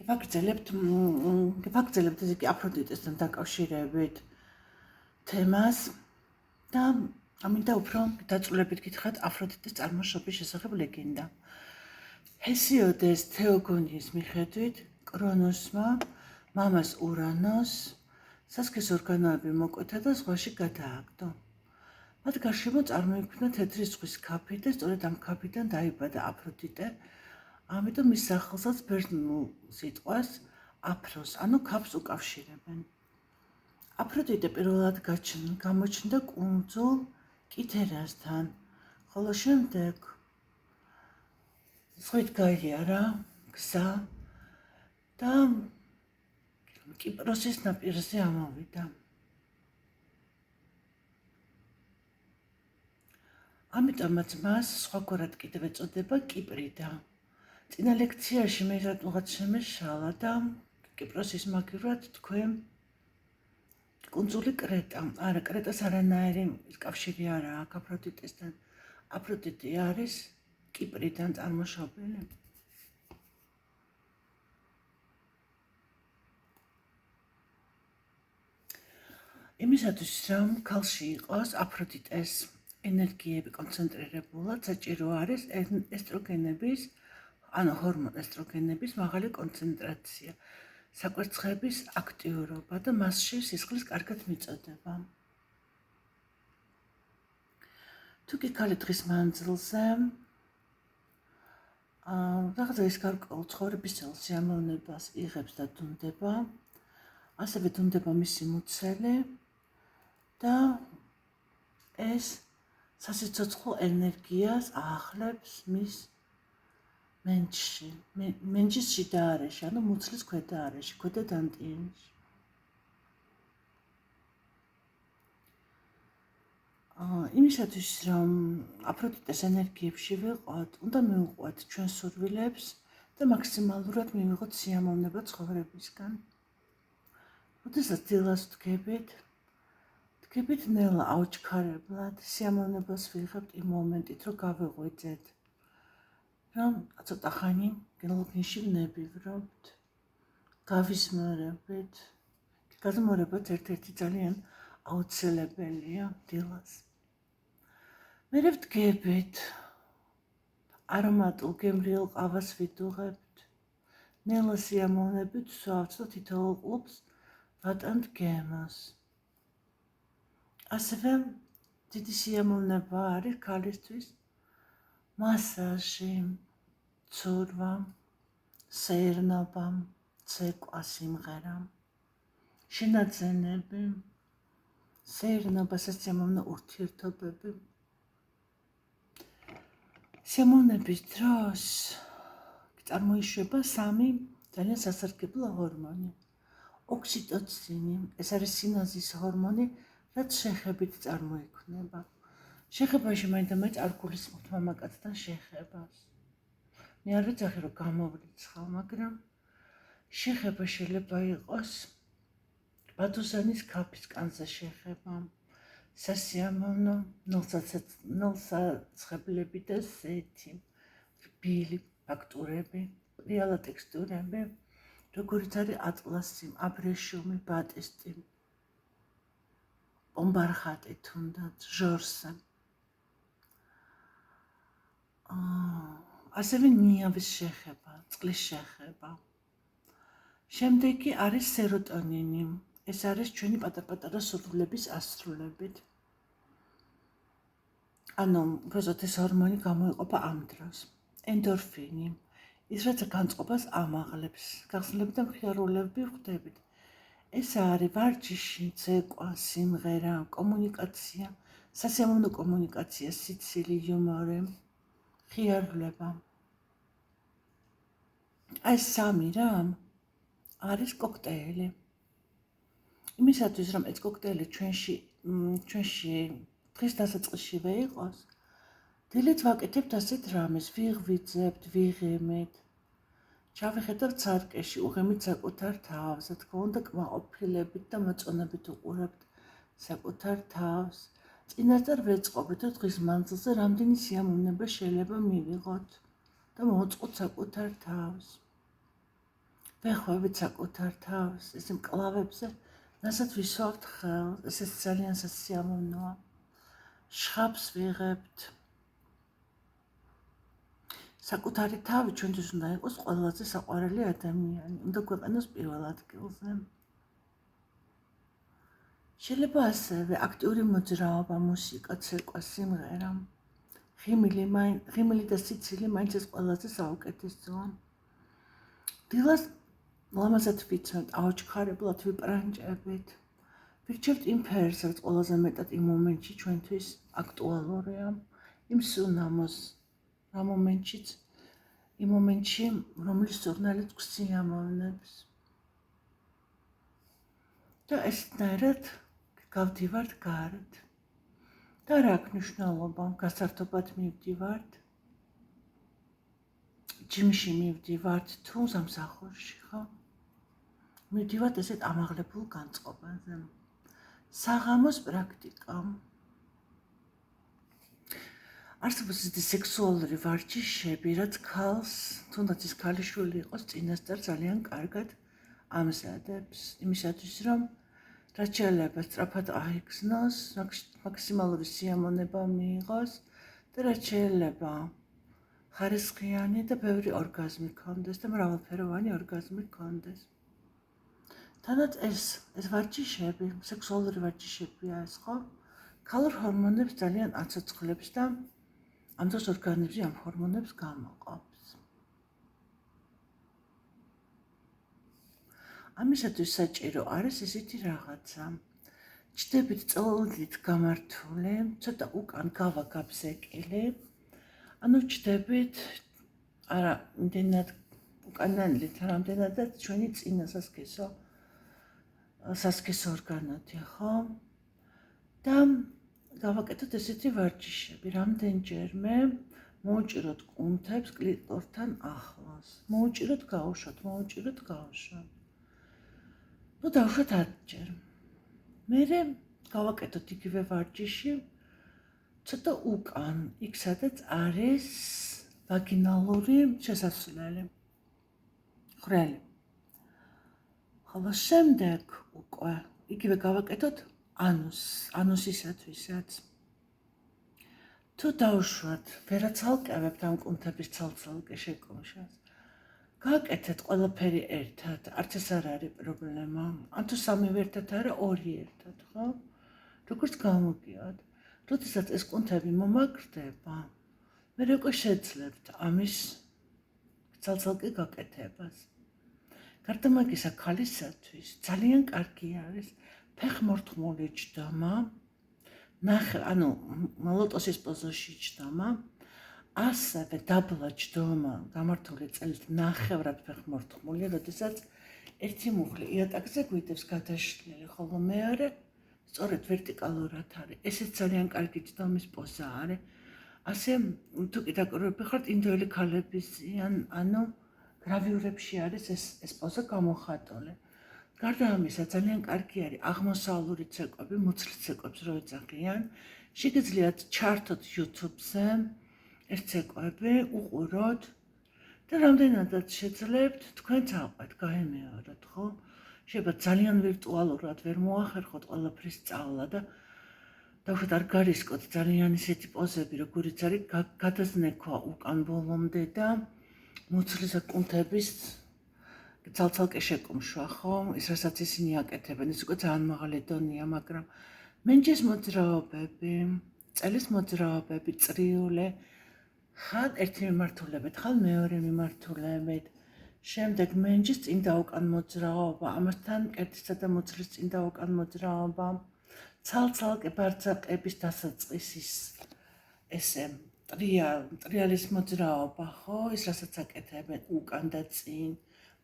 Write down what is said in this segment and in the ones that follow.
გაგრძელებთ ესე იგი აფროდიტესთან დაკავშირებით თემას და ამინდა უფრო დაწვრილებით გითხრათ აფროდიტეს წარმოშობის შესახებ ლეგენდა. ჰესიოდეს თეოგონიის მიხედვით კრონოსმა მამას ურანოს სასქეს ორგანოები მოკვეთა და ზღვაში გადააგდო. მათ გარშემო წარმოიქმნა თეთრი ზღვის ქაფი და სწორედ ამ ქაფიდან დაიბადა აფროდიტე. ამიტომ მის სახელსაც ბერძნულ სიტყვას აფროს, ანუ ქაფს უკავშირებენ. აფროდიტე პირველად გამოჩნდა კუნძულ კითერასთან, ხოლო შემდეგ ზღვით გაიარა გზა და კიპროსის ნაპირზე ამოვიდა. ამიტომაც მას სხვაგვარად კიდევ ეწოდება კიპრიდა. წინა ლექციაში მე რატომღაც შემეშალა და კიპროსის მაგივრად თქვენ კუნძული კრეტა. არა, კრეტას არანაირი კავშირი არა აქვს აფროდიტესთან. აფროდიტე არის კიპრიდან წარმოშობილი. იმისათვის რომ ქალში იყოს აფროდიტეს ენერგიები კონცენტრირებულად, საჭირო არის ესტროგენების, ანუ ჰორმონ ესტროგენების მაღალი კონცენტრაცია, საკვერცხლების აქტიურობა და მასში სისხლის კარგად მიწოდება. თუ კი ქალი დღის მანძილზე რაღაცა ის გარკვეულ ცხოვრებისეულ სიამოვნებას იღებს და დუნდება, ასევე დუნდება მისი მუცელი და ეს სასიცოცხლო ენერგიას აახლებს მის მენჯის შიდა არეში, ანუ მუცლის ქვედა არეში, ქვედა დანტიანში. იმისათვის რომ აფროდიტეს ენერგიებში ვიყოთ, უნდა მივუყვეთ ჩვენ სურვილებს და მაქსიმალურად მივიღოთ სიამოვნება ცხოვრებისგან. როდესაც დილას ვდგებით ნელა აუჩქარებლად, სიამოვნებას ვიღებთ იმ მომენტით, რომ გავეღვიძეთ, რომ ცოტა ხანი გენლოგინში ვნებივრობთ, გავიზმარებით. გაზმარებაც ერთ-ერთი ძალიან აუცილებელია დილას. მერე ვდგებით, არომატულ გემრიელ ყავას ვიდუღებთ, ნელა სიამოვნებით ვსვავთ და თითოეულ ყლუპს ვატანთ გემოს. ასევე დიდი სიამოვნება არის ქალისთვის მასაჟი, ცურვა, სეირნობა, ცეკვა, სიმღერა, შენაძენები, სეირნობა, სასიამოვნო ურთიერთობები. სიამოვნების დროს წარმოიშვება სამი ძალიან სასარგებლო ჰორმონი. ოქსიტოცინი, ეს არის სინაზის ჰორმონი, რაც შეხებით წარმოიქმნება. შეხებაში მაინდამაინც არ გულისხმობთ მამაკაცთან შეხებას. მე არ ვიცახი რომ გამოვრიცხავ, მაგრამ შეხება შეიძლება იყოს ბადუზანის ქაფის კანზე შეხება, სასიამოვნო ნილსაცხებლები და ზეთი, რბილი ფაქტურები, პრიალა ტექსტურები, როგორიც არის ატლასი, აბრეშუმი, ბატისტი, პომბარხატი თუნდაც, ჟორსა. ასევე ნიავის შეხება, წყლის შეხება. შემდეგი არის სეროტონინი. ეს არის ჩვენი პატარ-პატარა სურვილების ასრულებით. ანუ, უბრალოდ ეს ჰორმონი გამოიყოფა ამ დროს. ენდორფინი, ის რაც განწყობას ამაღლებს, გახსნილები და მხიარულები ვხდებით. ეს არის ვარჯიში, ცეკვა, სიმღერა, კომუნიკაცია, სასიამოვნო კომუნიკაცია, სიცილი, იუმორი, ხიარულება. ეს სამი რამ არის კოქტეილი. იმისათვის რომ ეს კოქტეილი ჩვენში დღის დასაწყისშივე იყოს, დილით ვაკეთებთ ასეთ რამეს, ვიღვიძებთ, ვიღიმით, ჩავიხედავთ სარკეში, უღიმით საკუთარ თავს, რა თქმა უნდა, კმაყოფილებით და მოწონებით უყურებთ საკუთარ თავს. წინასწარ ვეწყობით, რომ დღის მანძილზე რამდენი სიამოვნება შეიძლება მივიღოთ და მოვწყოთ საკუთარ თავს. ვეხვევით საკუთარ თავს, ესე მკლავებზე, რასაც ვისვავთ ხელს, ესეც ძალიან სასიამოვნოა. შხაპს ვიღებთ. საკუთარი თავი ჩვენთვის უნდა იყოს ყველაზე საყვარელი ადამიანი, უნდა ქვეყნოს პირველ ადგილზე. შეიძლება ასევე აქტიური მოძრაობა, მუსიკა, ცეკვა, სიმღერა, ღიმილი და სიცილი მაინც ეს ყველაზე საუკეთესოა. დილას ლამაზად ვიცნობთ, აუჩქარებლად ვიპრანჭებით. ვირჩევთ იმ ფერს, რაც ყველაზე მეტად იმ მომენტში ჩვენთვის აქტუალურია, იმ სუნამოს, რა მომენტშიც, იმ მომენტში, რომლის ზურნალით გვსიამოვნებს. და ესნაირად გავდივართ გარეთ. და რა აქვს მნიშვნელობა, გასართობად მივდივართ, ჯიმში მივდივართ თუ სამსახურში, ხო? მივდივართ ესეთ ამაღლებულ განწყობაზე. საღამოს პრაქტიკა. არსებობს ისეთი სექსუალური ვარჯიშები, რაც ქალს, თუნდაც ის ქალიშვილი იყოს, წინასწარ ძალიან კარგად ამზადებს, იმისათვის, რომ რაც შეიძლება სწრაფად აიგზნოს, მაქსიმალური სიამოვნება მიიღოს და რაც შეიძლება ხარისხიანი და ბევრი ორგაზმი გქონდეს და მრავალფეროვანი ორგაზმი გქონდეს. თანაც ეს ვარჯიშები, სექსუალური ვარჯიშებია ეს, ხო? ქალურ ჰორმონებს ძალიან აცოცხლებს და ამ დროს ორგანიზმი ამ ჰორმონებს გამოყოფს. ამისათვის საჭირო არის ისეთი რაღაცა. ჩდებით წოლით გამართული, ცოტა უკან გავა გაბზეკილი, ანუ ჩდებით არა იმდენად უკანანლით, რამდენადაც ჩვენი წინა სასქესო ორგანოთი, ხო? და გავაკეთოთ ესეთი ვარჯიშები, რამდენჯერმე მოუჭიროთ კუნთებს კლიტორთან ახლოს. მოუჭიროთ, გაუშვათ, მოუჭიროთ, გაუშვათ. ნუ დავუშვათ 10 ჯერ. მერე გავაკეთოთ იგივე ვარჯიში, ცოტა უკან, იქ სადაც არის ვაგინალური შესასვლელი. ხრელი. ხოლო შემდეგ უკვე იგივე გავაკეთოთ ანუსისათვისაც. თუ დავუშვათ, ვერაცალკევებთ ამ კუნთების ცალ-ცალკე შეკუმშვას. გააკეთეთ ყველაფერი ერთად, არც ეს არ არის პრობლემა. ან თუ სამივე ერთად არა, ორი ერთად, ხო? როგორც გამოგიოთ. როდესაც ეს კუნთები მომაგრდება, მერე უკვე შეძლებთ ამის ცალ-ცალკე გაკეთებას. გარდა მაგისა, ქალისათვის ძალიან კარგი არის ფეხმორთმული ჯდომა, ანუ ლოტოსის პოზოში ჯდომა, ასევე დაბლა ჯდომა გამართული წელით ნახევრად ფეხმორთმული, როდესაც ერთი მუხლი იატაკზე გვიდევს გადაშლილი, ხოლო მეორე სწორედ ვერტიკალურად არის. ესეც ძალიან კარგი ჯდომის პოზა არის. ასე თუ კი დაკავებული ხართ ინდოელი ქალების ანუ გრავიურებში არის ეს პოზა გამოხატული. გარდა ამისა, ძალიან კარგი არის აღმოსავლური ცეკვები, მუცლის ცეკვებს რო ეძახიან. შეგიძლიათ ჩართოთ YouTube-ზე ეს ცეკვები, უყუროთ და რამდენადაც შეძლებთ, თქვენ წავყავთ, გაემეოროთ, ხო? შეიძლება ძალიან ვირტუალურად ვერ მოახერხოთ ყველაფრის სწავლა და დავუშვათ არ გარისკოთ ძალიან ისეთი პოზები, როგორიც არის გადაზნექვა უკან ბოლომდე და მუცლის კუნთების ცალ-ცალკე შეკუმშვა, ხო? ის რასაც ისინი აკეთებენ, ის უკვე ძალიან მაღალი დონეა, მაგრამ მენჯის მოძრაობები, წელის მოძრაობები, წრიული, ხან ერთი მიმართულებით, ხან მეორე მიმართულებით, შემდეგ მენჯის წინ და უკან მოძრაობა, ამასთან კერტისა და მუცლის წინ და უკან მოძრაობა, ცალ-ცალკე ბარძაყების დასაწყისის ესე ტრიალის მოძრაობა, ხო? ის რასაც აკეთებენ უკან და წინ,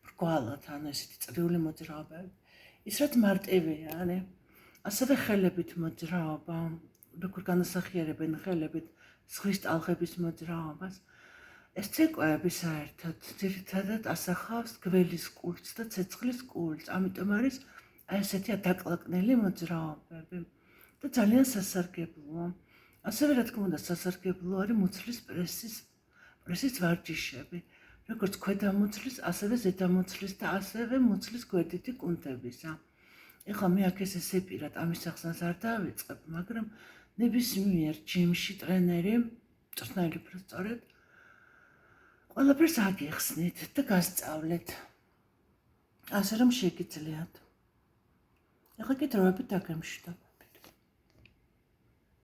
ბრგვალად, ანუ ესეთი წრიული მოძრაობები. ის რაც მარტივი არის, ასევე ხელებით მოძრაობა, როგორ განასახიერებენ ხელებით ზღვის ტალღების მოძრაობას. ეს ცეკვები საერთოდ ძირითადად ასახავს გველის კულტს და ცეცხლის კულტს, ამიტომ არის ესეთი დაკლაკნელი მოძრაობები და ძალიან სასარგებლოა. ასევე რა თქმა უნდა სასარგებლო არის მუცლის პრესის ვარჯიშები, როგორც ქვედამუცლის, ასევე ზედამუცლის და ასევე მუცლის გვერდითი კუნთებისა. ეხლა მე აქ ესე სეპირად ამის ახსნას არ დავიწყებ, მაგრამ ნებისმიერ ჯიმში ტრენერი, მწვრთნელი სწორედ, ყველაფერს აგიხსნით და გასწავლეთ. ასე რომ შეგიძლიათ. ეხლა კი დროებით დაგემშვიდობ.